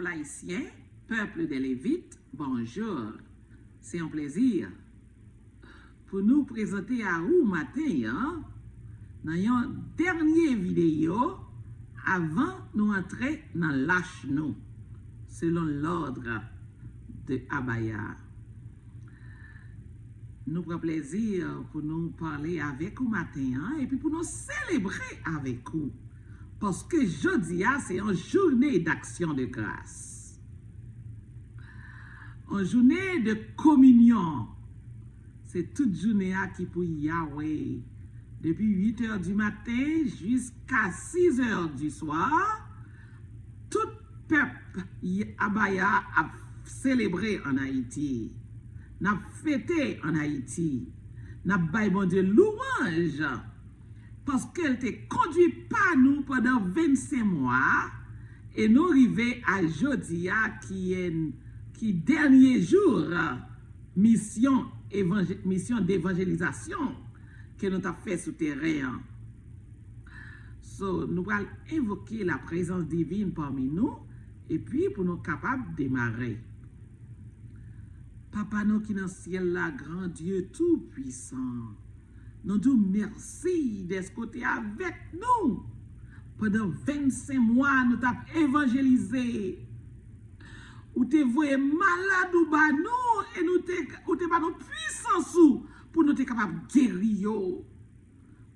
peuple haïtien, peuple des Lévites, bonjour. C'est un plaisir pour nous présenter à vous matin, dans une dernière vidéo avant nous entrer dans l'âge nous, selon l'ordre de Abaya. Nous prenons plaisir pour nous parler avec vous matin et puis pour nous célébrer avec vous. Parce que jeudi, c'est une journée d'action de grâce. Une journée de communion. C'est toute journée qui pour Yahweh. Depuis 8 h du matin jusqu'à 6 h du soir, tout peuple Abaya a célébré en Haïti. N'a fêté en Haïti. N'a baillé bon Dieu louange. Parce qu'elle te conduit par nous pendant 25 mois. Et nous arrivons à Jodia qui dernier jour mission d'évangélisation que nous avons fait sur terrain. So, nous allons invoquer la présence divine parmi nous et puis pour nous capables de démarrer. Papa nous qui dans le ciel là, grand Dieu tout puissant, nous disons merci d'être côté avec nous. Pendant 25 mois, nous t'avons évangélisé. Ou te voyé malade ou ba nous et nous te ba nous puissance pour nous être capables de guérir.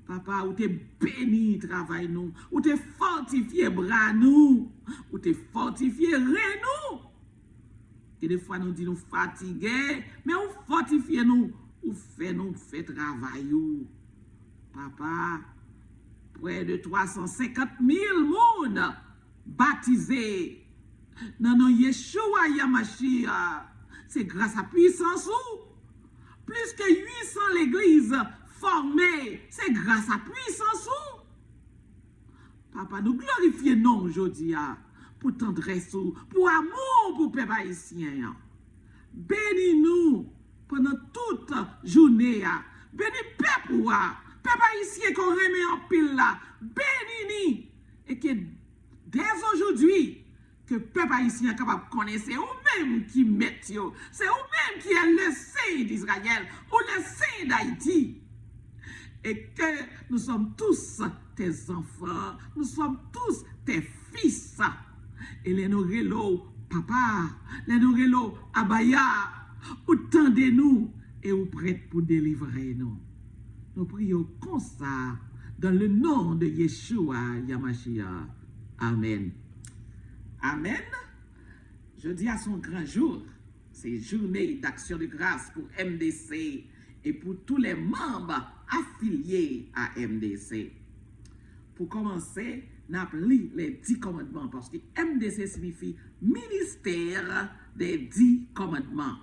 Papa, ou te béni travail nous, ou te fortifié bras nous, ou te fortifié rein nous. Et des fois nous disons nous fatigués, mais ou fortifié nous, ou fait travail. Papa, près de 350 000 monde baptisés. Non, non, Yeshua Yamashia, c'est grâce à puissance ou plus que 800 l'église formée, c'est grâce à puissance ou. Papa, nous glorifions non aujourd'hui pour tendresse ou, pour amour pour peuple haïtien. Bénis-nous pendant toute journée. Bénis peuple ou, peuple haïtien qu'on remet en pile là. Bénis-nous et que dès aujourd'hui, que le peuple haïtien est capable de connaître, c'est vous-même qui mettez, c'est vous-même qui est le Saint d'Israël ou le Saint d'Haïti. Et que nous sommes tous tes enfants, nous sommes tous tes fils. Et les nourrelo, papa, les nourrelo, Abaya, ou tendez-nous et vous prêtes pour délivrer nous. Nous prions comme ça, dans le nom de Yeshua Yamashia. Amen. Amen. Je dis à son grand jour, c'est journée d'action de grâce pour MDC et pour tous les membres affiliés à MDC. Pour commencer, nous appelons les 10 commandements parce que MDC signifie ministère des 10 commandements.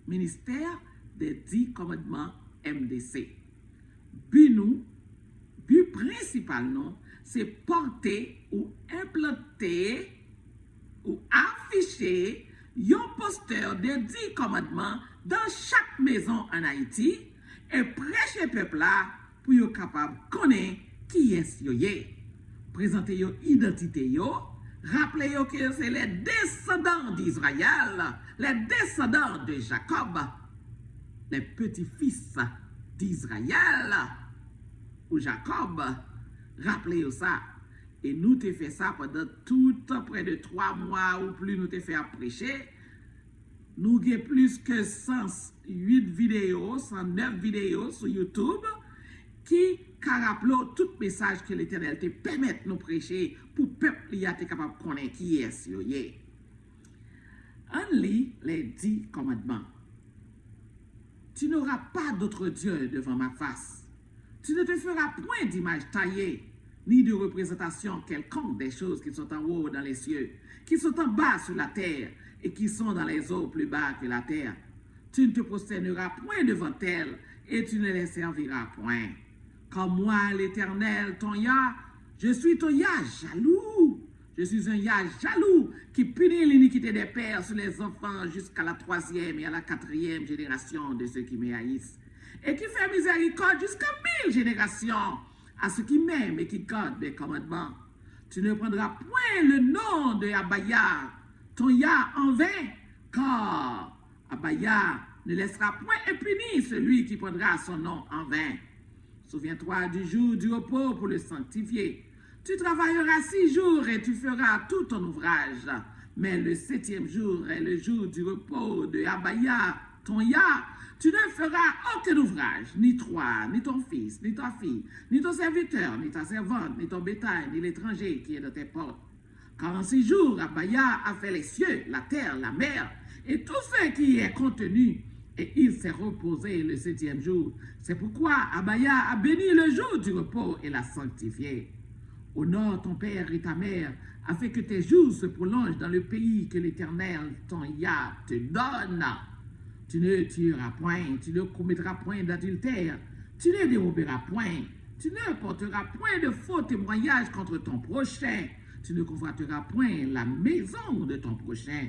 Ministère des 10 commandements MDC. But principal, c'est porter ou implanter ou afficher un poster de 10 commandements dans chaque maison en Haïti et prêcher le peuple là pour être capable de connaître qui est-ce yo yé. Présenter your identité yo, rappeler yo que c'est les descendants d'Israël, les descendants de Jacob, les petits-fils d'Israël ou Jacob. Rappelez yo ça. Et nous te fait ça pendant tout près de 3 mois ou plus nous te fait prêcher. Nous avons plus que 108 vidéos, 109 vidéos sur YouTube qui rappellent tout message que l'Éternel te permet de nous prêcher pour que le peuple soit capable de connaître qui est. On lit les 10 commandements. Tu n'auras pas d'autre Dieu devant ma face. Tu ne te feras point d'image taillée, ni de représentation quelconque des choses qui sont en haut dans les cieux, qui sont en bas sur la terre, et qui sont dans les eaux plus bas que la terre. Tu ne te prosterneras point devant elles, et tu ne les serviras point. Comme moi, l'Éternel, ton Yah, je suis ton Yah jaloux. Je suis un Yah jaloux qui punit l'iniquité des pères sur les enfants jusqu'à la 3e et à la 4e génération de ceux qui me haïssent, et qui fait miséricorde jusqu'à 1000 générations à ceux qui m'aiment et qui gardent mes commandements. Tu ne prendras point le nom de Abaya ton ya en vain, car Abaya ne laissera point impuni celui qui prendra son nom en vain. Souviens-toi du jour du repos pour le sanctifier. Tu travailleras 6 jours et tu feras tout ton ouvrage. Mais le 7e jour est le jour du repos de Abaya, ton ya. Tu ne feras aucun ouvrage, ni toi, ni ton fils, ni ta fille, ni ton serviteur, ni ta servante, ni ton bétail, ni l'étranger qui est dans tes portes. Car en 6 jours, Abaya a fait les cieux, la terre, la mer, et tout ce qui y est contenu, et il s'est reposé le 7e jour. C'est pourquoi Abaya a béni le jour du repos et l'a sanctifié. Honore ton père et ta mère, afin que tes jours se prolongent dans le pays que l'Éternel, ton Ya, te donne. Tu ne tueras point, tu ne commettras point d'adultère, tu ne déroberas point, tu ne porteras point de faux témoignages contre ton prochain, tu ne convoiteras point la maison de ton prochain,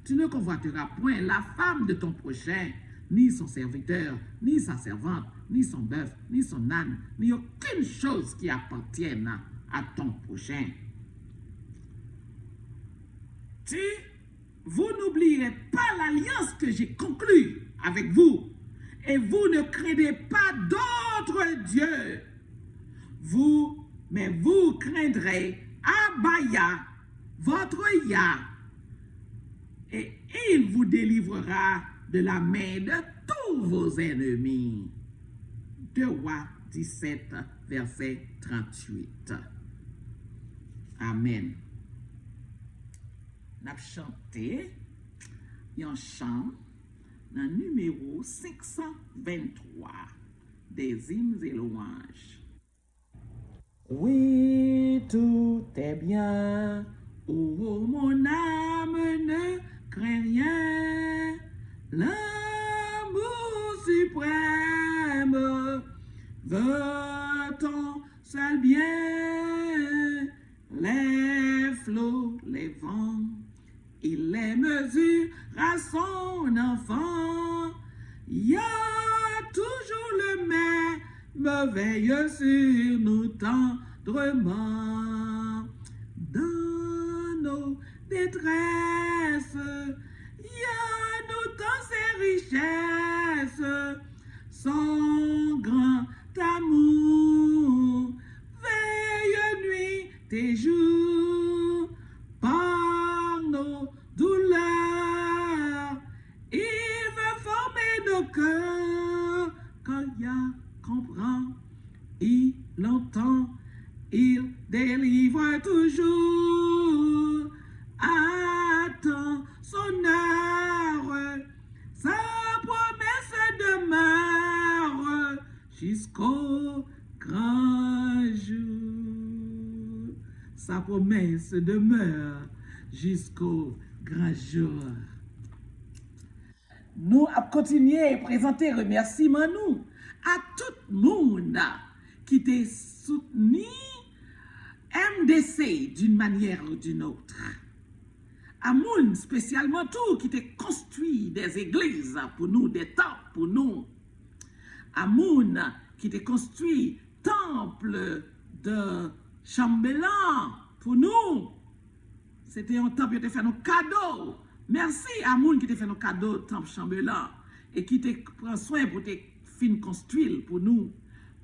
tu ne convoiteras point la femme de ton prochain, ni son serviteur, ni sa servante, ni son bœuf, ni son âne, ni aucune chose qui appartienne à ton prochain. Vous n'oublierez pas l'alliance que j'ai conclue avec vous, et vous ne craignez pas d'autres dieux. Mais vous craindrez Abaya, votre Ya, et il vous délivrera de la main de tous vos ennemis. 2 Rois 17, verset 38. Amen. N'a chanté un chant dans le numéro 523 des hymnes et louanges. Oui, tout est bien, oh mon âme ne crains rien, l'amour suprême veut ton seul bien, les flots, les vents, il les mesure à son enfant. Il y a toujours le même veille sur nous tendrement. Dans nos détresses, il y a nous dans ses richesses, son grand amour, veille nuit et jour, par nos douleurs, il veut former nos cœurs, quand il y a comprend, il entend, il délivre toujours, attend son heure, sa promesse demeure jusqu'au grand jour. Sa promesse demeure jusqu'au grand jour. Nous avons continué à présenter remerciements nous à tout le monde qui t'a soutenu MDC d'une manière ou d'une autre. À moun spécialement tout qui t'a construit des églises pour nous, des temples pour nous. À moun qui t'a construit temple de chambellan pour nous. C'était un temple qui t'a fait nos cadeaux. Merci à moun qui t'a fait nos cadeaux temple chambellan et qui t'a pris soin pour te fin construire pour nous.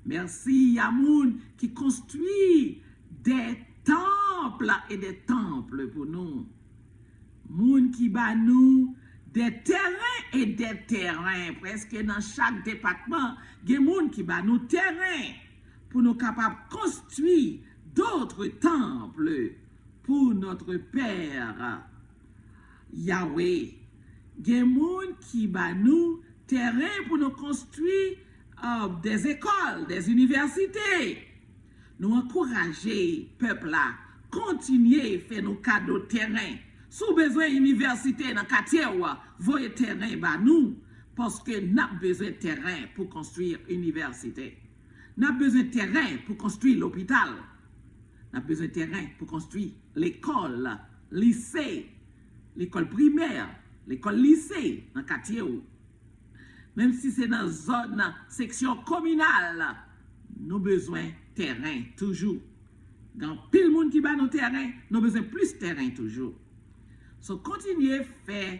Merci à moun qui construit des temples et des temples pour nous. Moun qui bat nous des terrains et des terrains. Presque dans chaque département, il y a des moun qui bat nous terrains pour nous capables de construire d'autres temples pour notre Père Yahweh. Il y a des moun qui bat nous terrains pour nous construire des écoles, des universités. Nous encourager peuple là, continuer à faire nos cadeaux terrain. Sous besoin d'université dans le quartier, voyez terrain bah nous, parce que nous avons besoin de terrain pour construire l'université. Nous avons besoin de terrain pour construire l'hôpital. Nous avons besoin de terrain pour construire l'école, lycée, l'école primaire, l'école lycée dans le quartier. Même si c'est dans la zone, section communale, nous avons besoin de terrain toujours. Dans pile monde qui bat nos terrains, nous avons besoin de plus de terrain toujours. So, continuez faire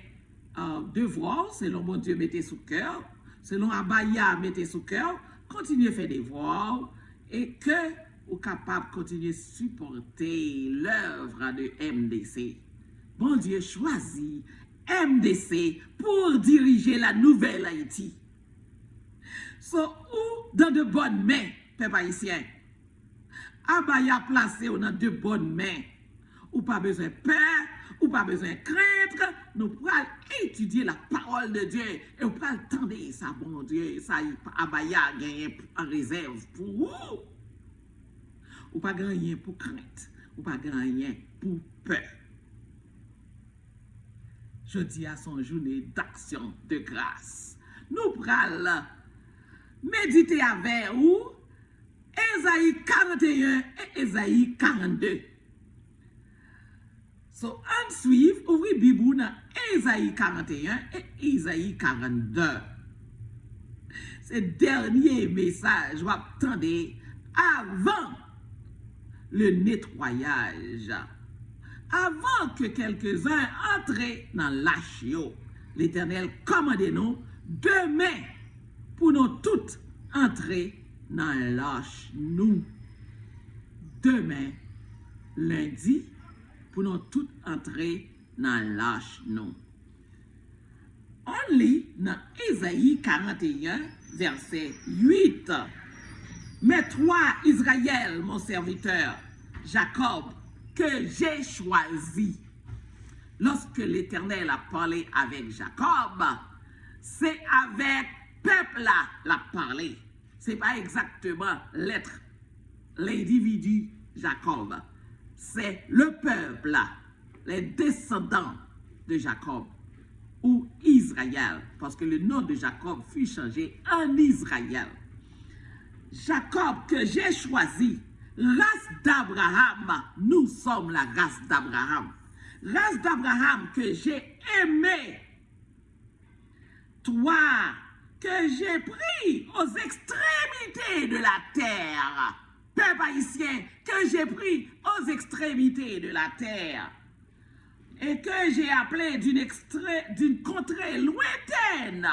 devoir, selon mon Dieu, mettez sous cœur, selon Abaya, mettez sous cœur, continuez faire devoir et que vous capable de continuer à supporter l'œuvre de MDC. Bon Dieu choisit MDC pour diriger la nouvelle Haïti. So, ou dans de bonnes mains, peuple haïtien. Abaya placé dans de bonnes mains. Ou pas besoin de peur, ou pas besoin de craindre. Nous pourrons étudier la parole de Dieu et nous pourrons attendre ça, bon Dieu. Ça, Abaya gagne en réserve pour vous. Ou pas gagner pour crainte, ou pas gagner pour peur. Je dis à son journée d'action de grâce. Nous pourrons méditer avec vous Ésaïe 41 et Ésaïe 42. So, on suit, ouvrez Bible dans Ésaïe 41 et Ésaïe 42. Ce dernier message, je vais attendre avant le nettoyage. Avant que quelques-uns entrent dans l'achio, l'Éternel commandez-nous demain pour nous toutes entrer dans l'âche nous. Demain, lundi, pour nous toutes entrer dans l'âche nous. On lit dans Ésaïe 41, verset 8. Mais toi, Israël, mon serviteur, Jacob, que j'ai choisi. Lorsque l'Éternel a parlé avec Jacob, c'est avec peuple là l'a parlé. C'est pas exactement l'être, l'individu Jacob. C'est le peuple là, les descendants de Jacob ou Israël, parce que le nom de Jacob fut changé en Israël. Jacob que j'ai choisi, race d'Abraham, nous sommes la race d'Abraham. Race d'Abraham que j'ai aimé. Toi que j'ai pris aux extrémités de la terre. Peuple haïtien que j'ai pris aux extrémités de la terre. Et que j'ai appelé d'une contrée lointaine.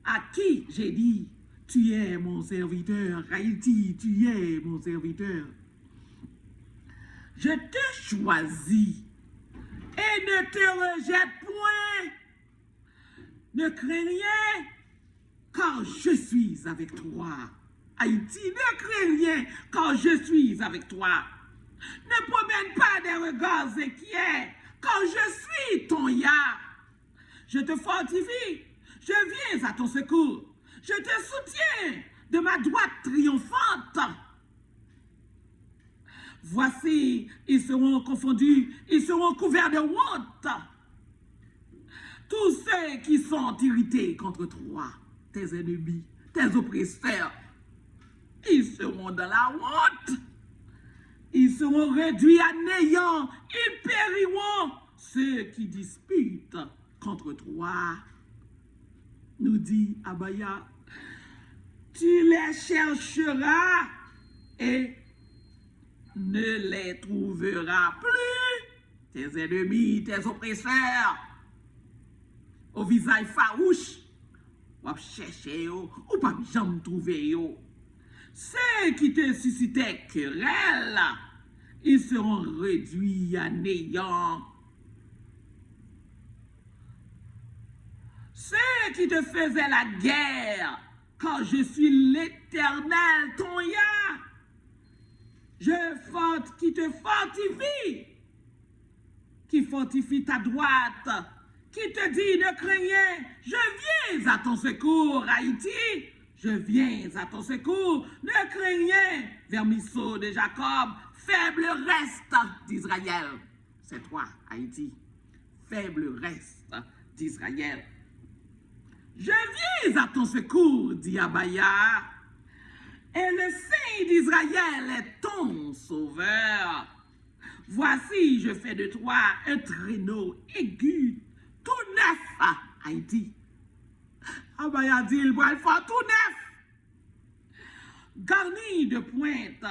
À qui j'ai dit, tu es mon serviteur, Haïti, tu es mon serviteur. Je te choisis et ne te rejette point. Ne crains rien, car je suis avec toi. Haïti, ne crains rien, car je suis avec toi. Ne promène pas des regards inquiets, car je suis ton Yah. Je te fortifie, je viens à ton secours. Je te soutiens de ma droite triomphante. Voici, ils seront confondus, ils seront couverts de honte. Tous ceux qui sont irrités contre toi, tes ennemis, tes oppresseurs, ils seront dans la honte. Ils seront réduits à néant, ils périront. Ceux qui disputent contre toi, nous dit Abaya, tu les chercheras et ne les trouveras plus. Tes ennemis, tes oppresseurs, au visage farouche, ou à chercher, ou pas jamais trouver. Ceux qui te suscitaient querelle, ils seront réduits à néant. Ceux qui te faisaient la guerre, car je suis l'Éternel, ton Yah, qui te fortifie, qui fortifie ta droite, qui te dit ne crains rien, je viens à ton secours, Haïti, je viens à ton secours, ne crains rien, vermisseau de Jacob, faible reste d'Israël. C'est toi, Haïti, faible reste d'Israël. Je viens à ton secours, dit Abaya, et le Saint d'Israël est ton sauveur. Voici, je fais de toi un traîneau aigu, tout neuf à Haïti. Abaya dit, il va le faire tout neuf. Garni de pointe,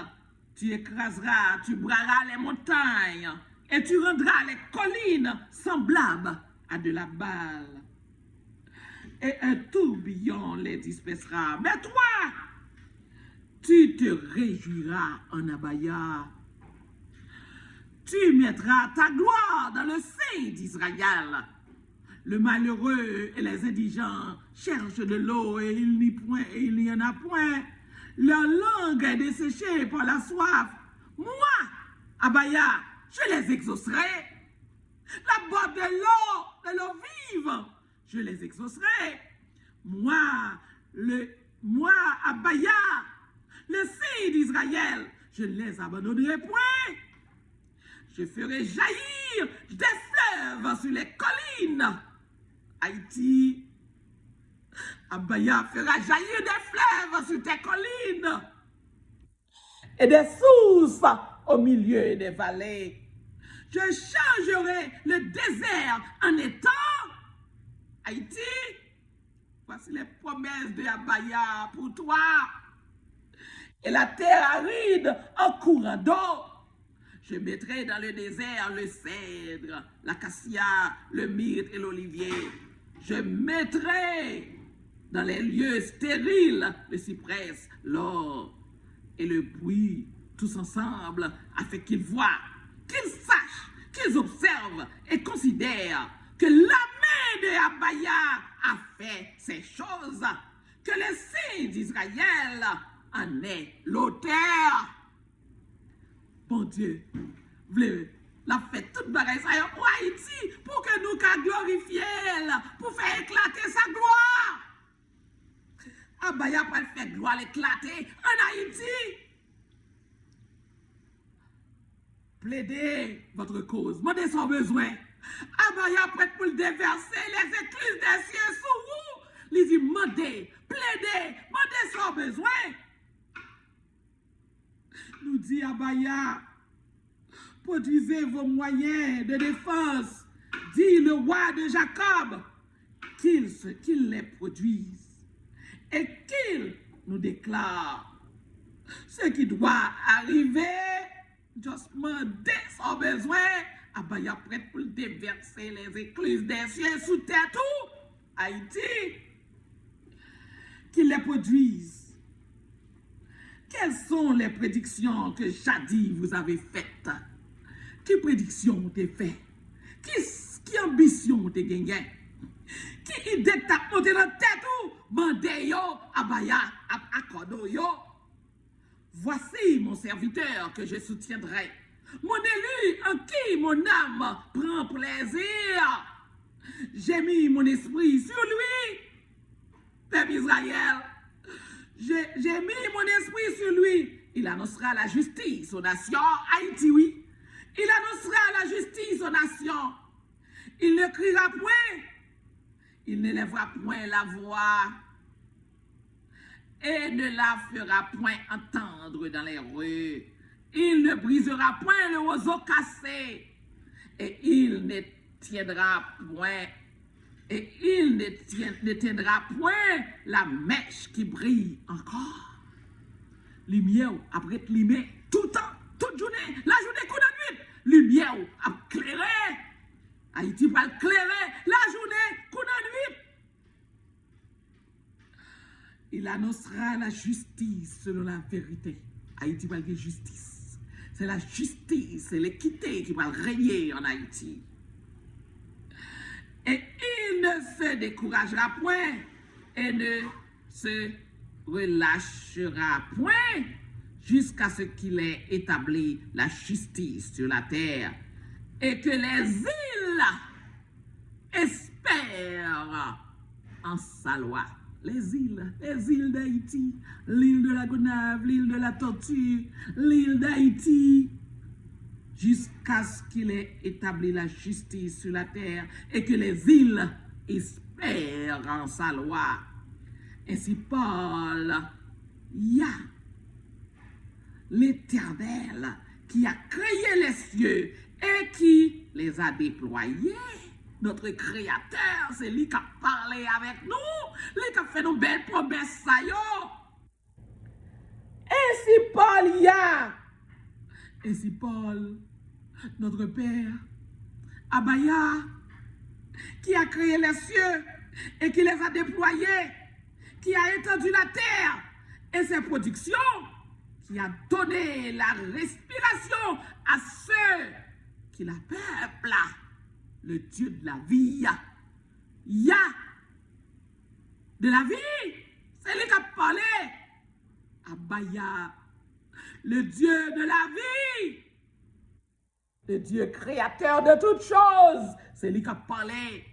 tu écraseras, tu brailleras les montagnes, et tu rendras les collines semblables à de la balle. Et un tourbillon les dispersera. Mais toi, tu te réjouiras en Abaya. Tu mettras ta gloire dans le sein d'Israël. Le malheureux et les indigents cherchent de l'eau et il n'y en a point. Leur langue est desséchée par la soif. Moi, Abaya, je les exaucerai. La botte de l'eau vive, je les exaucerai. Moi, Abaya, le sein d'Israël, je ne les abandonnerai point. Je ferai jaillir des fleuves sur les collines. Haïti, Abaya fera jaillir des fleuves sur tes collines et des sources au milieu des vallées. Je changerai le désert en étang. Haïti, voici les promesses de Abaya pour toi. Et la terre aride en courant d'eau. Je mettrai dans le désert le cèdre, l'acacia, le myrte et l'olivier. Je mettrai dans les lieux stériles le cyprès, l'or et le buis, tous ensemble, afin qu'ils voient, qu'ils sachent, qu'ils observent et considèrent que la main de Abaya a fait ces choses, que le sein d'Israël en est l'auteur. Bon Dieu, voulez la fait toute bagaille ça pour Haïti, pour que nous qu'à glorifier, pour faire éclater sa gloire. Abaya pas faire gloire éclater en Haïti. Plaidez votre cause, demandez son besoin. Abaya prête pour le déverser les écluses des cieux sous vous. Les dit demandez, plaidez, demandez son besoin. Nous dit Abaya, produisez vos moyens de défense, dit le roi de Jacob, qu'il les produise et qu'il nous déclare ce qui doit arriver. Juste demander son besoin. Abaya prête pour déverser les écluses des cieux sous terre tout. Haïti, qu'il les produise. Quelles sont les prédictions que jadis vous avez faites? Quelles prédictions ont été faites? Qui ambition ont été gagnées? Qui idée t'a monté dans la tête ou? Mandez yo, Abaya, accordo yo. Voici mon serviteur que je soutiendrai. Mon élu en qui mon âme prend plaisir. J'ai mis mon esprit sur lui. Peuple Israël. J'ai mis mon esprit sur lui. Il annoncera la justice aux nations. Haïti, oui. Il annoncera la justice aux nations. Il ne criera point. Il ne lèvera point la voix. Et ne la fera point entendre dans les rues. Il ne brisera point le roseau cassé. Et il ne tiendra point. Et il ne tiendra point la mèche qui brille encore. Lumière après lumière, tout le temps, toute journée, la journée coup de nuit. Lumière à clairer. Haïti va clairer la journée coup de nuit. Il annoncera la justice selon la vérité. Haïti va avoir justice. C'est la justice, c'est l'équité qui va régner en Haïti. Et il ne se découragera point et ne se relâchera point jusqu'à ce qu'il ait établi la justice sur la terre et que les îles espèrent en sa loi. Les îles d'Haïti, l'île de la Gonave, l'île de la Tortue, l'île d'Haïti, jusqu'à ce qu'il ait établi la justice sur la terre et que les îles espèrent en sa loi. Ainsi parle Yah, l'Éternel, qui a créé les cieux et qui les a déployés. Notre Créateur, c'est lui qui a parlé avec nous, lui qui a fait nos belles promesses. Ainsi parle Yah. Ainsi parle notre Père, Abaya, qui a créé les cieux et qui les a déployés, qui a étendu la terre et ses productions, qui a donné la respiration à ceux qui la peuplent, le Dieu de la vie. Ya de la vie, c'est lui qui a parlé. Abaya, le Dieu de la vie, le Dieu créateur de toutes choses, c'est lui qui a parlé.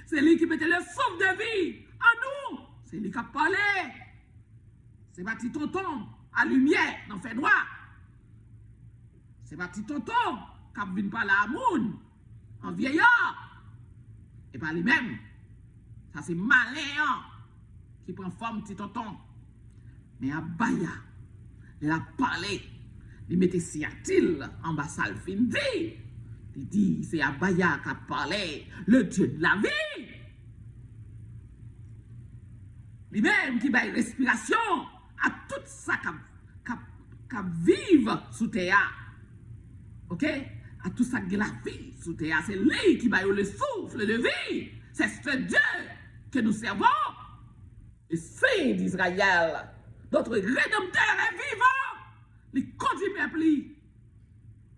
C'est lui qui mettait le souffle de vie en nous. C'est lui qui a parlé. C'est ma petit tonton à lumière, n'en fait noir. C'est ma petit tonton qui a venu parler à moun, en vieillard. Et pas lui-même. Ça c'est malin qui prend forme petit tonton. Mais Abaya, il a parlé. Il mettait Siatil en bas Salfindi. Il dit, c'est Abaya qui a parlé, le Dieu de la vie. Lui-même qui baille respiration à tout ça qui vive sous terre. Ok? À tout ça qui la vie sous terre. C'est lui qui baille le souffle de vie. C'est ce Dieu que nous servons. Le Saint d'Israël, notre Rédempteur est vivant. Il conduit le peuple.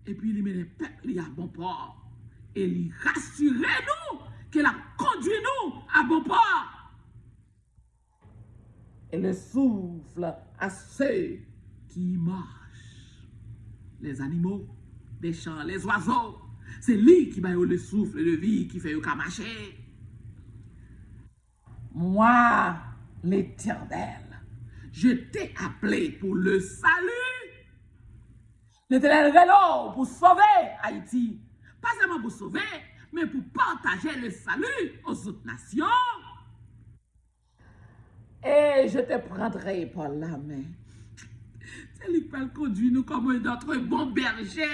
Et puis il met le peuple à bon port. Et il rassure nous qu'il a conduit nous à bon port. Et le souffle à ceux qui marchent. Les animaux, les champs, les oiseaux. C'est lui qui m'a eu le souffle de vie qui fait qu'à marcher. Moi, l'Éternel, je t'ai appelé pour le salut. L'Éternel est là pour sauver Haïti. Pas seulement pour sauver, mais pour partager le salut aux autres nations. Et je te prendrai par la main. C'est lui qui va conduire nous comme notre bon berger.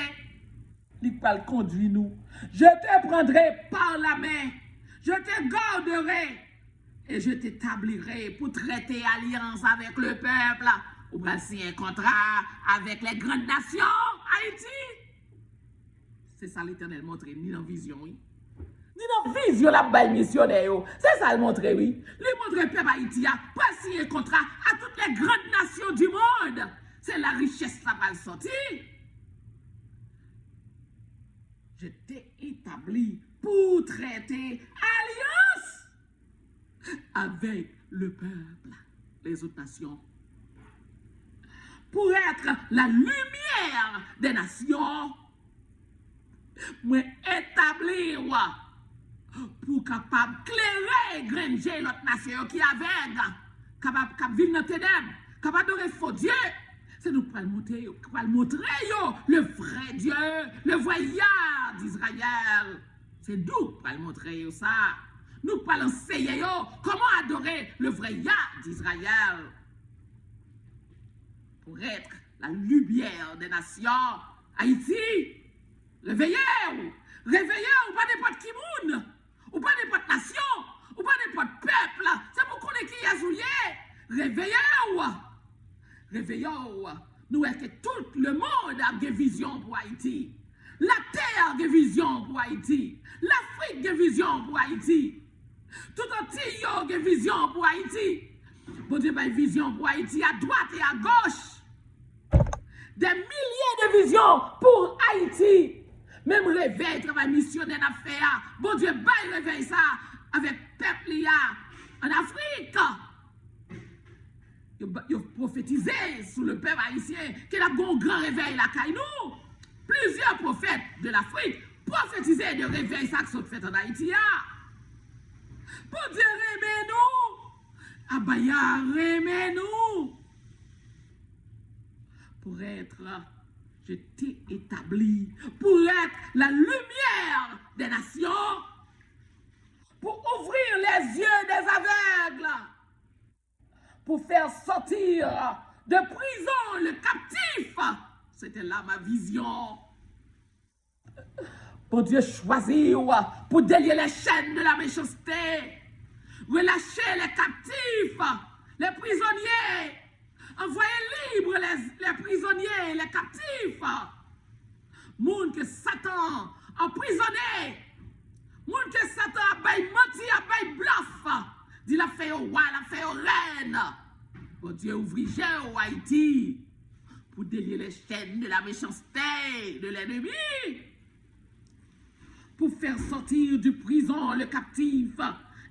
Lui qui va conduire nous. Je te prendrai par la main. Je te garderai. Et je t'établirai pour traiter alliance avec le peuple. Ou bien signer un contrat avec les grandes nations, Haïti. C'est ça l'Éternel montre, ni dans vision, oui. Ni dans vision, la balle missionnaire, c'est ça le montre, oui. Le montre peuple Haïti, pas signer un contrat à toutes les grandes nations du monde. C'est la richesse, ça va le sortir. Je t'ai établi pour traiter alliance avec le peuple, les autres nations. Pour être la lumière des nations, moi établir pour capable clairer, granger l'autre nation qui est aveugle, capable vivre dans les ténèbres, capable de faux Dieu. C'est nous pour le montrer, le vrai Dieu, le vrai Yah d'Israël. C'est nous pour le montrer ça. Nous pour l'enseigner comment adorer le vrai Yah d'Israël. Pour être la lumière des nations. Haïti, réveillez-vous. Réveillez-vous, pas n'importe qui monde. Ou pas n'importe nation. Ou pas n'importe peuple. C'est pour qu'on ait qui est souillé. Réveillez-vous. Réveillez-vous. Nous est que tout le monde a des visions pour Haïti. La terre a des visions pour Haïti. L'Afrique a des visions pour Haïti. Tout entier a des visions pour Haïti. Bon Dieu, une vision pour Haïti à droite et à gauche. Des milliers de visions pour Haïti. Même réveil, travail missionnaire à faire. Bon Dieu, réveille ça avec peuple en Afrique. Il a prophétisé sous le peuple haïtien qu'il a un grand réveil là, nous. Plusieurs prophètes de l'Afrique prophétisaient de réveil ça qui sont fait en Haïti. Bon Dieu, remets-nous. Abaya, remets-nous. Pour être, je t'ai établi, pour être la lumière des nations, pour ouvrir les yeux des aveugles, pour faire sortir de prison le captif. C'était là ma vision. Pour Dieu choisir pour délier les chaînes de la méchanceté, relâcher les captifs, les prisonniers, envoyer libres les prisonniers, les captifs. Moun que Satan emprisonné. Moun que Satan a bay menti, a bay bluff. Dit la fait au roi, la fait au reine. Bon Dieu, ouvrit au Haïti pour délier les chaînes de la méchanceté de l'ennemi. Pour faire sortir du prison le captif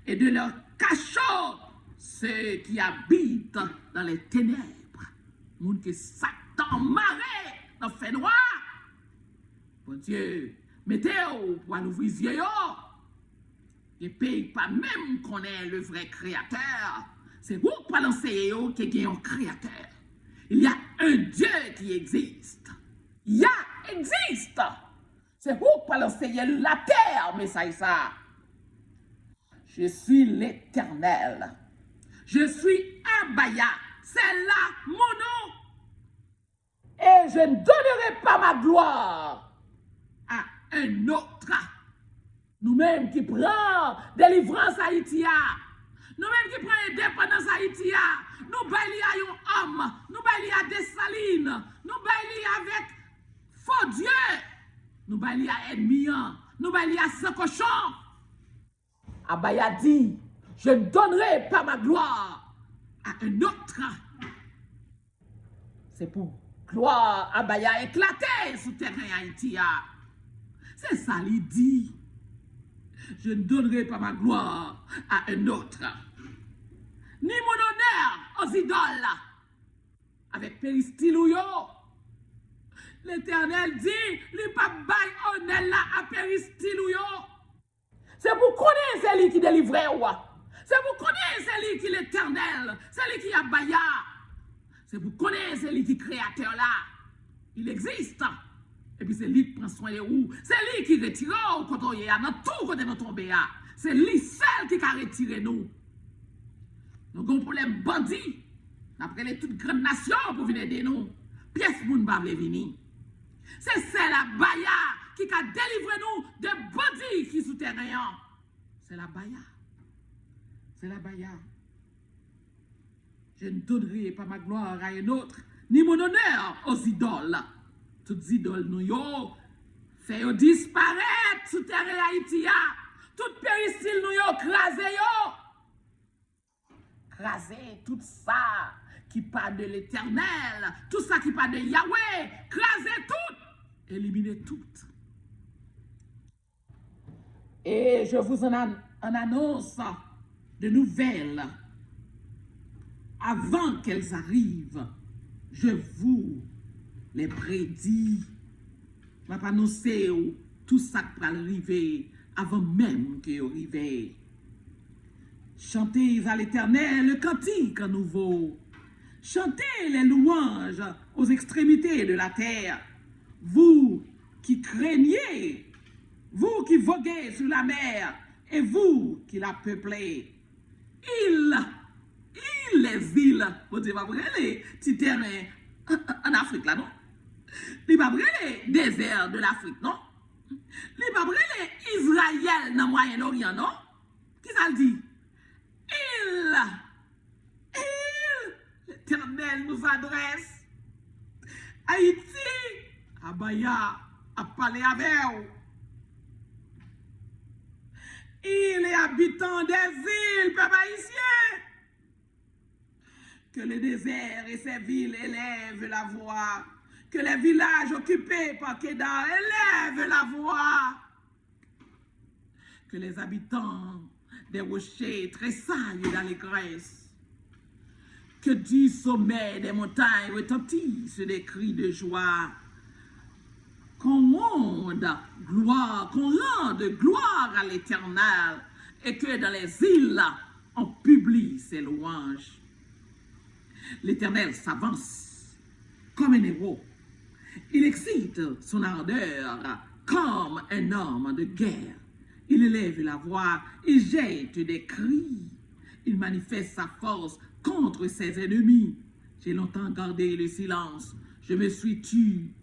et de leur cachot ceux qui habitent dans les ténèbres. Moun que Satan marre dans le fait noir. Bon Dieu, mettez-vous pour l'ouvrir les yeux. Et pays pas même qu'on est le vrai créateur. C'est vous qui pas l'enseigner qu'il y a un créateur. Il y a un Dieu qui existe. Il existe. C'est vous qui pas l'enseigner la terre, mais ça. Je suis l'Éternel. Je suis Abaya. C'est là mon nom. Et je ne donnerai pas ma gloire à un autre. Nous-mêmes qui prenons délivrance à Haïti, nous-mêmes qui prenons indépendance à Haïti, nous baillons à un homme, nous baillons à Dessalines, nous baillons avec faux Dieu, nous baillons à ennemi, nous baillons à ce cochon. Abaya dit, je ne donnerai pas ma gloire à un autre. C'est pour gloire Abaya éclater sous terrain Haïti. C'est ça qu'il dit. Je ne donnerai pas ma gloire à un autre, ni mon honneur aux idoles, avec Péristilou. L'Éternel dit, lui pas bail honneur là à Péristilou. C'est pour connaître celui qui délivre. C'est pour connaître celui qui est l'Éternel, celui qui a Baya. C'est pour connaître celui qui est créateur là. Il existe. Et puis c'est lui qui prend soin de vous. C'est lui qui retire quand on est dans tout côté de tomber. C'est lui seul qui a retiré nous. Nous avons un problème bandit. Après les toutes grandes nations pour venir aider nous. Pièce moun pas venir. C'est la Baya qui a délivré nous de bandits qui souterrain. C'est la Baya. C'est la Baya. Je ne donnerai pas ma gloire à un autre, ni mon honneur aux idoles. Toutes idoles nous yo, fait disparaître sous terre Haïti. Tout péristyle nous yo, crasé yo. Crasé tout ça qui parle de l'Éternel, tout ça qui parle de Yahweh, crasé tout, éliminer tout. Et je vous en annonce de nouvelles. Avant qu'elles arrivent, je vous les prédis. Je vais annoncer tout ça qui va arriver avant même qu'il arrive. Chantez à l'Éternel le cantique nouveau. Chantez les louanges aux extrémités de la terre. Vous qui craignez, vous qui voguez sur la mer, et vous qui la peuplez. Les îles, vous dites, pas vrai, les petits terrains en Afrique là, non? Les pas vrai, les déserts de l'Afrique, non? Les pas vrai, les Israël dans le Moyen-Orient, non? Qui ça le dit? L'Éternel nous adresse. Haïti, Abaya a parlé avec vous. Il est habitant des îles, peuple haïtien. Que le désert et ses villes élèvent la voix. Que les villages occupés par Kedar élèvent la voix. Que les habitants des rochers tressaillent dans les graisses. Que du sommet des montagnes retentissent des cris de joie. Qu'on rende gloire à l'Éternel et que dans les îles, on publie ses louanges. L'Éternel s'avance comme un héros. Il excite son ardeur comme un homme de guerre. Il élève la voix, il jette des cris. Il manifeste sa force contre ses ennemis. J'ai longtemps gardé le silence. Je me suis tue.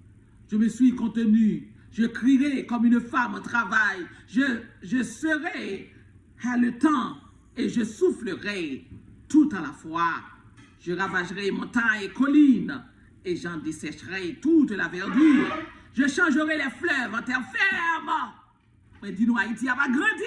Je me suis contenu. Je crierai comme une femme au travail. Je serai haletant et je soufflerai tout à la fois. Je ravagerai montagnes et collines et j'en dessécherai toute la verdure. Je changerai les fleuves en terre ferme. Mais dis-nous, Haïti a pas grandi.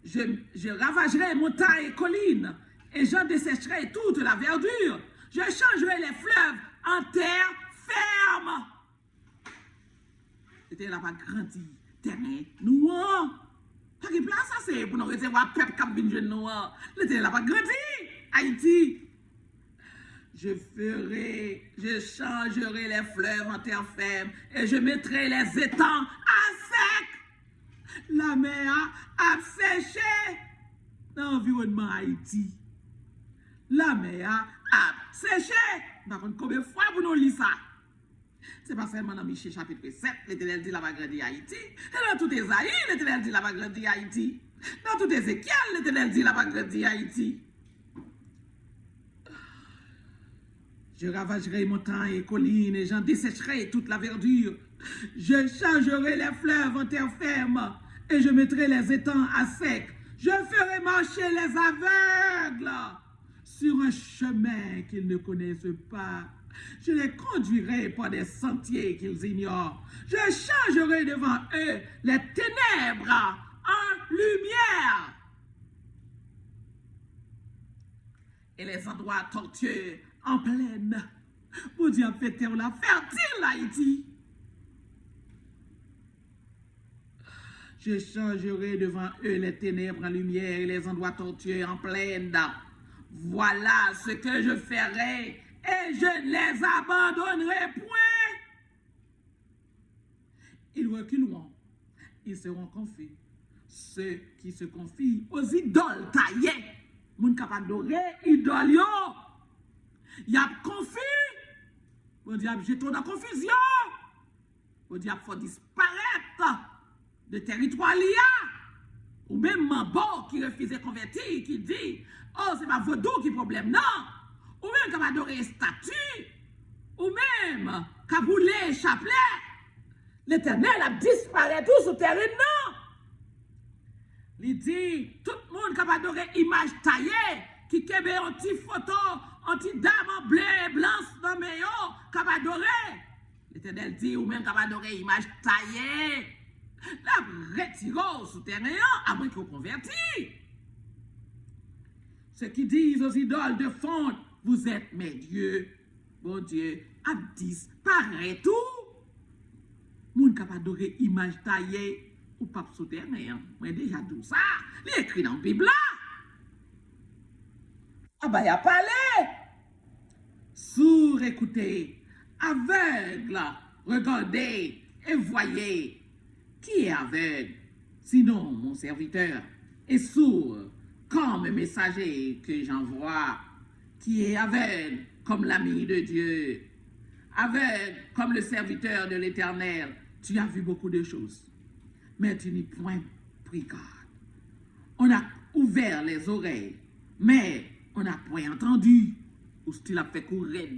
Je ravagerai montagnes et collines et j'en dessécherai toute la verdure. Je changerai les fleuves en terre ferme. L'Éternel n'a pas grandi. Terrain noir. Pas de place, ça c'est pour nous recevoir peuple qui a besoin de nous. L'Éternel n'a pas grandi. Haïti. Je changerai les fleuves en terre ferme et je mettrai les étangs à sec. La mer a séché dans l'environnement Haïti. La mer a séché. Par contre, combien de fois vous nous lisez ça? C'est pas seulement dans Michée chapitre 7, l'Éternel dit la va grandir Haïti. Et dans tout Esaïe, l'Éternel dit la va grandir Haïti. Dans tout Ézéchiel, l'Éternel dit la va grandir Haïti. Je ravagerai montagnes et collines et j'en dessécherai toute la verdure. Je changerai les fleuves en terre ferme et je mettrai les étangs à sec. Je ferai marcher les aveugles sur un chemin qu'ils ne connaissent pas. Je les conduirai par des sentiers qu'ils ignorent. Je changerai devant eux les ténèbres en lumière et les endroits tortueux en plaine. Mon Dieu a fait terre la fertile, Haïti. Je changerai devant eux les ténèbres en lumière et les endroits tortueux en plaine. Voilà ce que je ferai et je ne les abandonnerai point. Ils reculeront, ils seront confus. Ceux qui se confient aux idoles taillées, moun capable d'adorer idoles yo. Y a confus. Bon diable, j'ai trop de confusion. Bon diable, faut disparaître de territoire lié. Ou même Mambo qui refuse de convertir, qui dit, oh, c'est pas vaudou qui problème, non. Ou même qui adorer statue. Ou même qui boulé chapelet. L'Éternel a disparu tout sur terrain, non. Il dit, tout le monde qui adorer image taillée, qui kebe anti-photo, anti-dame en bleu et blanc dans mes yeux, qui adorer. L'Éternel dit, ou même qui adorer image taillée. La retirons sous terrain, après qu'on convertit. Ceux qui disent aux idoles de fond, vous êtes mes dieux, bon Dieu, a disparu tout. Moun qui adorer image taillée, ou pas sous terrain, moi déjà tout ça, il écrit dans la Bible. Ah bah, il a parlé. Sourd, écoutez, aveugle, regardez et voyez. Qui est aveugle, sinon mon serviteur, et sourd comme le messager que j'envoie, qui est aveugle comme l'ami de Dieu, aveugle comme le serviteur de l'Éternel. Tu as vu beaucoup de choses, mais tu n'y point pris garde. On a ouvert les oreilles, mais on n'a point entendu, ou ce qu'il a fait courir.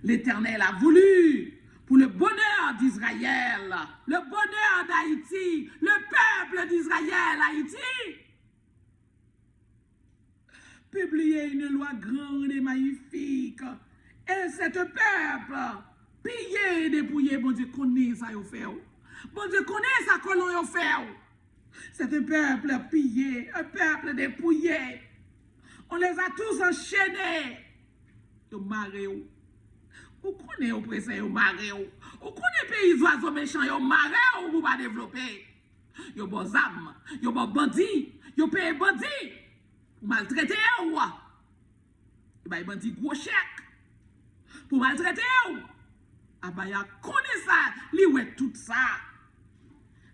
L'Éternel a voulu, pour le bonheur d'Israël, le bonheur d'Haïti, le peuple d'Israël, Haïti, publier une loi grande et magnifique. Et cet peuple, pillé et dépouillé, bon Dieu connaît ça, il fait. Bon Dieu connaît ça, colon, il fait. C'est un peuple pillé, un peuple dépouillé. On les a tous enchaînés. Ils marrent. Vous connaissez au présent, vous marrez. Vous connaissez pays oiseaux méchants, vous marrez ou vous pas développer. Vous bon âme, vous bon bandit, vous payez bandit. Vous maltraitez ou. Vous avez bandit gros chèque. Pour maltraiter ou. Ah bah, vous connaissez ça, vous ouais tout ça.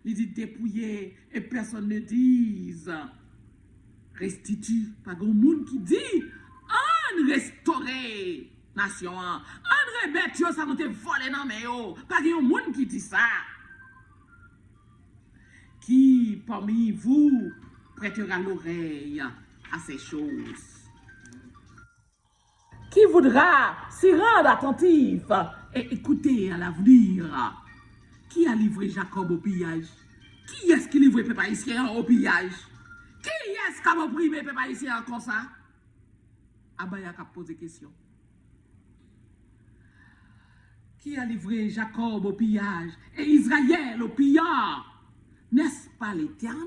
Il dit dépouiller et personne ne dise. Restitue. Pas grand monde qui dit, on restaurer. Nation, André Betio, ça nous te volé non mais yo, pas de monde qui dit ça. Qui parmi vous prêtera l'oreille à ces choses? Qui voudra s'y rendre attentif et écouter à l'avenir? Qui a livré Jacob au pillage? Qui est-ce qui a livré peuple haïtien au pillage? Qui est-ce qui a opprimé peuple haïtien comme ça? Abaya a posé question. qui a livré Jacob au pillage et Israël au pillard. N'est-ce pas l'Éternel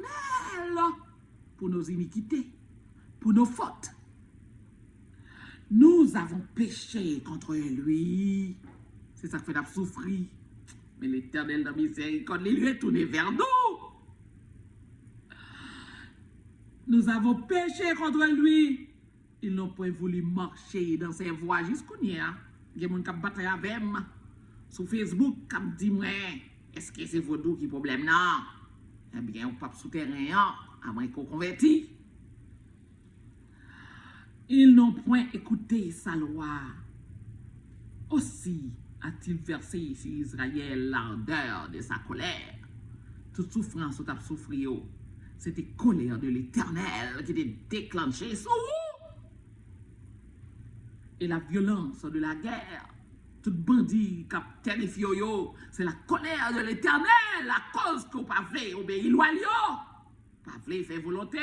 pour nos iniquités, pour nos fautes? Nous avons péché contre lui. C'est ça qui fait nous souffrir. Mais l'Éternel dans miséricorde, il lui est tourné vers nous. Nous avons péché contre lui. Ils n'ont pas voulu marcher dans ses voies jusqu'au nier. Il y a des gens qui battent avec moi sur Facebook, qui me disent, est-ce que c'est votre qui problème non? Eh bien, on ne peut pas souterrain, à moins qu'on convertit. Ils n'ont point écouté sa loi. Aussi a-t-il versé sur Israël l'ardeur de sa colère. Toute souffrance que tu as souffert, c'était colère de l'Éternel qui était déclenchée sur vous. Et la violence de la guerre, tout bandit qui a terrifié, c'est la colère de l'Éternel, la cause que vous ne pouvez pas obéir loyaux, pas voulez faire volonté.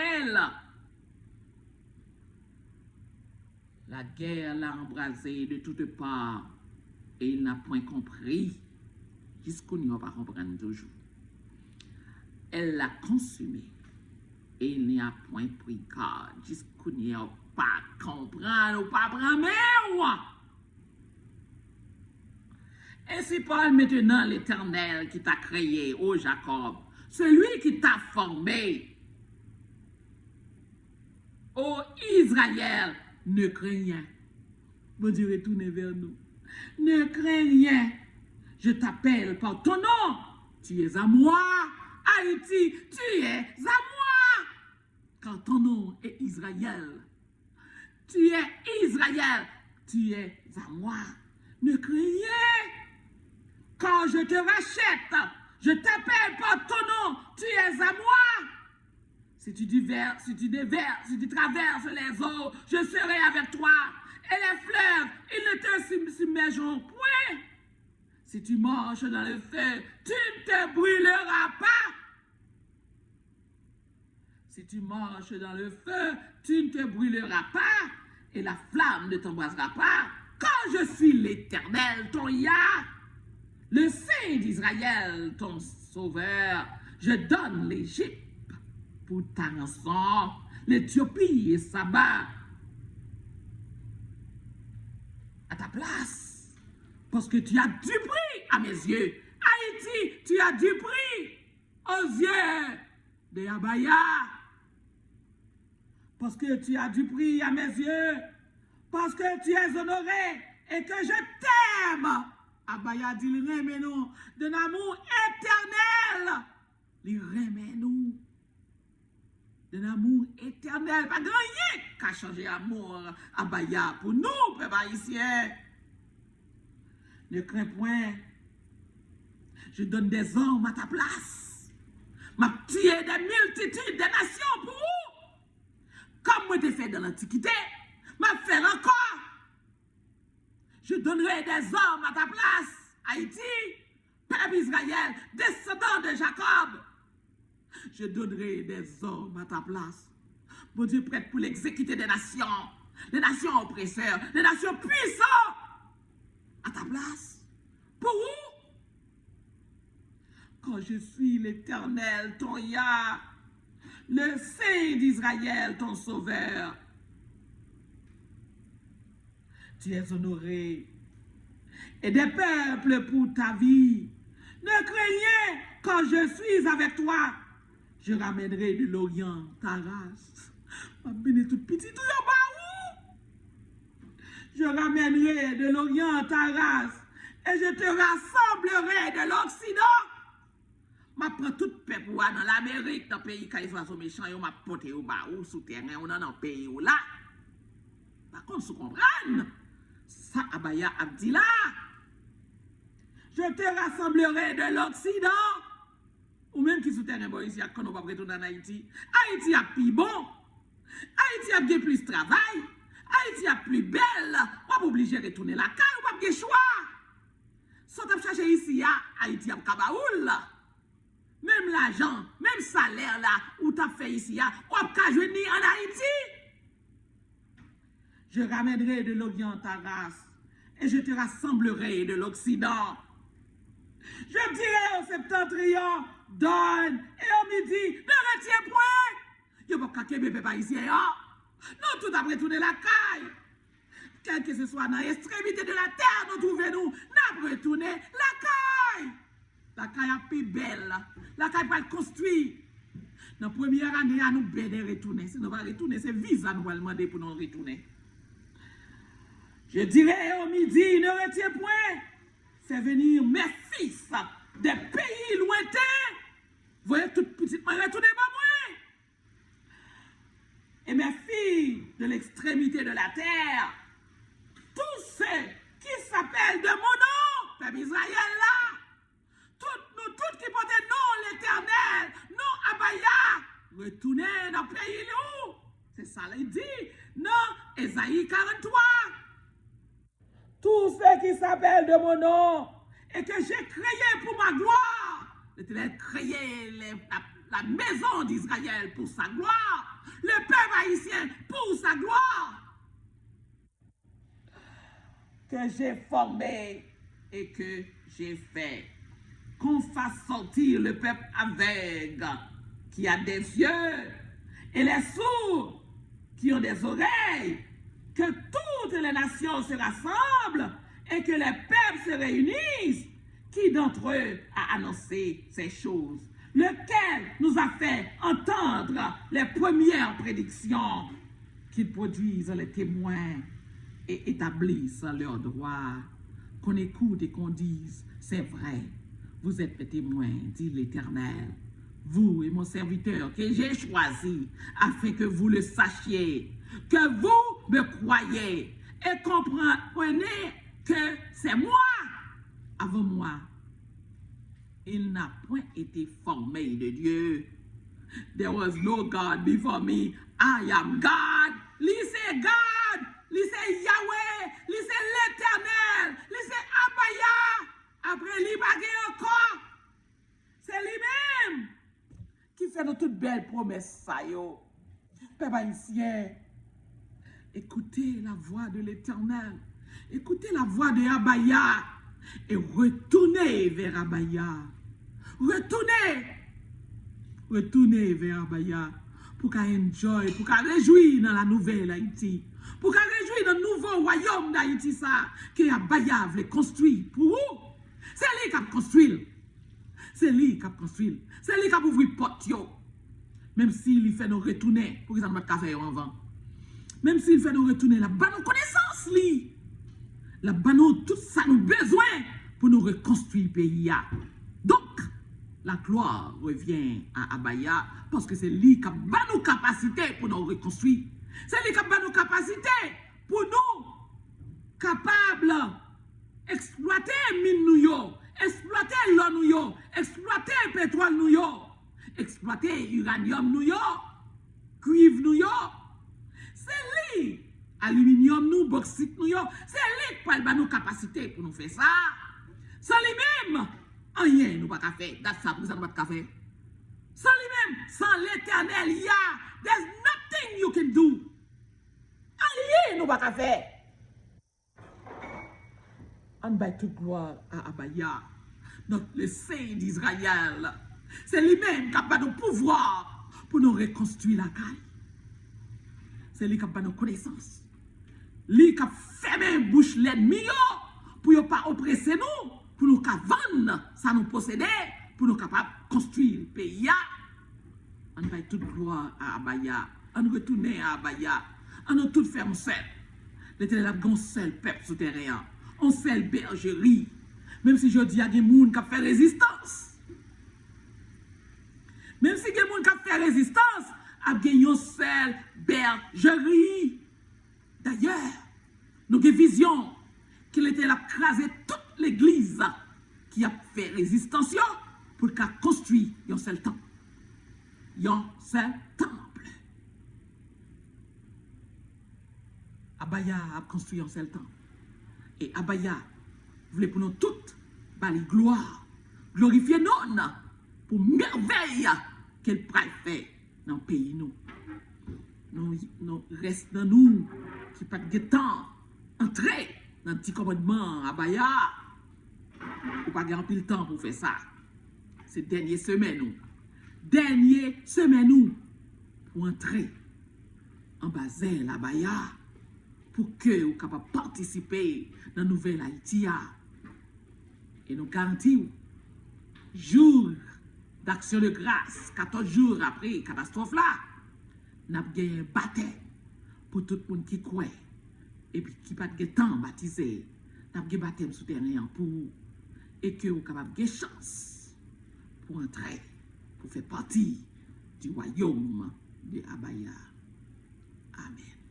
La guerre l'a embrasé de toutes parts et il n'a point compris. Jusqu'où il n'a pas comprendre toujours. Elle l'a consumé et il n'y a point pris garde. Jusqu'où il n'a pas comprendre ou pas prendre. Et c'est pas maintenant l'Éternel qui t'a créé, ô Jacob, celui qui t'a formé, ô Israël. Ne crains rien. Bon Dieu, retournez vers nous. Ne crains rien. Je t'appelle par ton nom. Tu es à moi. Haïti, tu es à moi. Car ton nom est Israël. Tu es Israël. Tu es à moi. Ne crains rien. Quand je te rachète, je t'appelle par ton nom. Tu es à moi. Si tu traverses les eaux, je serai avec toi. Et les fleuves, ils ne te submergeront point. Si tu marches dans le feu, tu ne te brûleras pas. Si tu marches dans le feu, tu ne te brûleras pas. Et la flamme ne t'embrasera pas. Quand je suis l'Éternel, ton Yah, le Saint d'Israël, ton Sauveur, je donne l'Égypte pour ta rançon, l'Éthiopie et Saba à ta place, parce que tu as du prix à mes yeux. Haïti, tu as du prix aux yeux de Abaya, parce que tu as du prix à mes yeux, parce que tu es honoré et que je t'aime. Abaya dit, il remet nous d'un amour éternel. Il remet nous d'un amour éternel. Pas de rien qu'à changer amour à Baya pour nous, peuple haïtien. Ne crains point. Je donne des hommes à ta place. M'a tué des multitudes de nations pour vous. Comme moi t'ai fait dans l'Antiquité, m'a fait encore. Je donnerai des hommes à ta place, Haïti, peuple Israël, descendant de Jacob. Je donnerai des hommes à ta place. Mon Dieu, prête pour l'exécuter des nations, les nations oppresseurs, les nations puissantes, à ta place. Pour où? Quand je suis l'Éternel, ton Yah, le Saint d'Israël, ton Sauveur, tu es honoré, et des peuples pour ta vie. Ne craignez quand je suis avec toi. Je ramènerai de l'Orient ta race. Ma béni toute petite, je ramènerai de l'Orient ta race et je te rassemblerai de l'Occident. Je prends tout peuple dans l'Amérique, dans le pays qui sont méchants, je porte au bas ou souterrain, on dans le pays là. Par contre, vous comprenez, ça Abaya Abdila. Je te rassemblerai de l'Occident. Ou même qui souterrain ici, quand on va retourner en Haïti. Haïti a plus bon. Haïti a bien plus travail. Haïti a plus belle. On va obligé de retourner la caille, on va pas de choix. Si on chercher ici, Haïti a kabaoul. Même l'argent, même salaire là, où tu as fait ici, on va pas jouer en Haïti. Je ramènerai de l'Orient ta race et je te rassemblerai de l'Occident. Je dirai au septentrion, donne, et au midi, ne retiens point. Yo pas qu'à bébé haïtien, nous tout après tourner la caille. Quel que ce soit dans l'extrémité de la terre, nous trouvons-nous, nous retourner la caille. La caille est plus belle. La caille va construire. Dans la première année, nous devons retourner. Si nous ne retourner, c'est visa nous allons demander pour nous retourner. Je dirai au midi, ne retiens point. Fais venir mes fils des pays lointains. Voyez, toute petite, moi, retournez pas moi. Et mes filles de l'extrémité de la terre, tous ceux qui s'appellent de mon nom, peuple Israël là, toutes qui portent non l'Éternel, non Abaya, retournez dans le pays où. C'est ça qu'il dit, non, Ésaïe 43. Tous ceux qui s'appellent de mon nom et que j'ai créé pour ma gloire, l'Éternel créé la maison d'Israël pour sa gloire, le peuple haïtien pour sa gloire, que j'ai formé et que j'ai fait, qu'on fasse sortir le peuple aveugle qui a des yeux et les sourds qui ont des oreilles, que toutes les nations se rassemblent et que les peuples se réunissent. Qui d'entre eux a annoncé ces choses? Lequel nous a fait entendre les premières prédictions? Qu'ils produisent les témoins et établissent leurs droits. Qu'on écoute et qu'on dise, c'est vrai, vous êtes les témoins, dit l'Éternel. Vous et mon serviteur que j'ai choisi, afin que vous le sachiez, que vous me croyez et comprenez que c'est moi. Avant moi, il n'a point été formé de Dieu. There was no God before me. I am God. Lui c'est God. Lui c'est Yahweh. Lui c'est l'Éternel. Lui c'est Abaya. Après lui bagay encore. C'est lui-même qui fait de toutes belles promesses. Ça yo. Peuple haïtien, écoutez la voix de l'Éternel. Écoutez la voix de Abaya. Et retournez vers Abaya. Retournez vers Abaya pour qu'elle enjoy, pour qu'elle réjouisse dans la nouvelle Haïti. Pour qu'elle réjouisse dans le nouveau royaume d'Haïti, ça, que Abaya veut construire pour vous. C'est lui qui a construit. C'est lui qui a construit. C'est lui qui a ouvert la porte. Même s'il fait nous retourner, pour qu'ils ne pas faire avant. Même s'il fait nous retourner, la bonne connaissance, lui. La bonne, tout ça nous besoin pour nous reconstruire le pays. Donc, la gloire revient à Abaya parce que c'est lui qui a nos capacités pour nous reconstruire. C'est lui qui a nos capacités pour nous capables d'exploiter mine nous, exploiter l'eau nous, exploiter le pétrole nous, exploiter l'uranium nous, cuivre nous. C'est lui, aluminium nous, bauxite nous, c'est lui qui a nos capacités pour nous faire ça. Sans lui-même, rien nous pas faire. That's ça, nous n'avons pas faire. Sans lui-même, sans l'Éternel, there's nothing you can do. Rien nous pas faire. On va toute gloire à Abaya, le Saint d'Israël. C'est lui-même qui a le pouvoir pour nous reconstruire la caille. C'est lui qui a nos connaissances. Lui qui a fermé la bouche l'ennemi pour ne pas oppresser nous, pour nous vendre, ça nous posséder, pour nous capables de construire le pays. On va toute gloire à Abaya. On retourne à Abaya. On a tout fait un seul. L'Éternel a un seul peuple souterrain. On seule bergerie. Même si je dis à des gens qui ont fait résistance. Même si des gens qui ont fait résistance, il y a une seule bergerie. D'ailleurs, nous avons une vision qu'il était là craser toute l'église qui a fait résistance pour qu'elle construise un seul temple. Un seul temple. Abaya a construit un seul temple. Et Abaya voulait pour nous toutes bali gloire, glorifier nous pour merveille qu'elle pourrait faire dans le pays nous. Nous reste dans nous qui pas de temps entrer dans le petit commandement, Abaya, ou pas gagner pile temps pour faire ça. C'est dernière semaine, nous. Dernière semaine, nous, pour entrer en Basel, Abaya, pour que vous capable participer dans la nouvelle Haïti. Et nous garantissons, jour d'action de grâce, 14 jours après la catastrophe là, nous avons gagné un baptême pour tout le monde qui croit et puis qui n'a pas de temps baptisé. Nous avons gagné un baptême souterrain pour vous et que vous avez capable de chance pour entrer, pour faire partie du royaume de Abaya. Amen.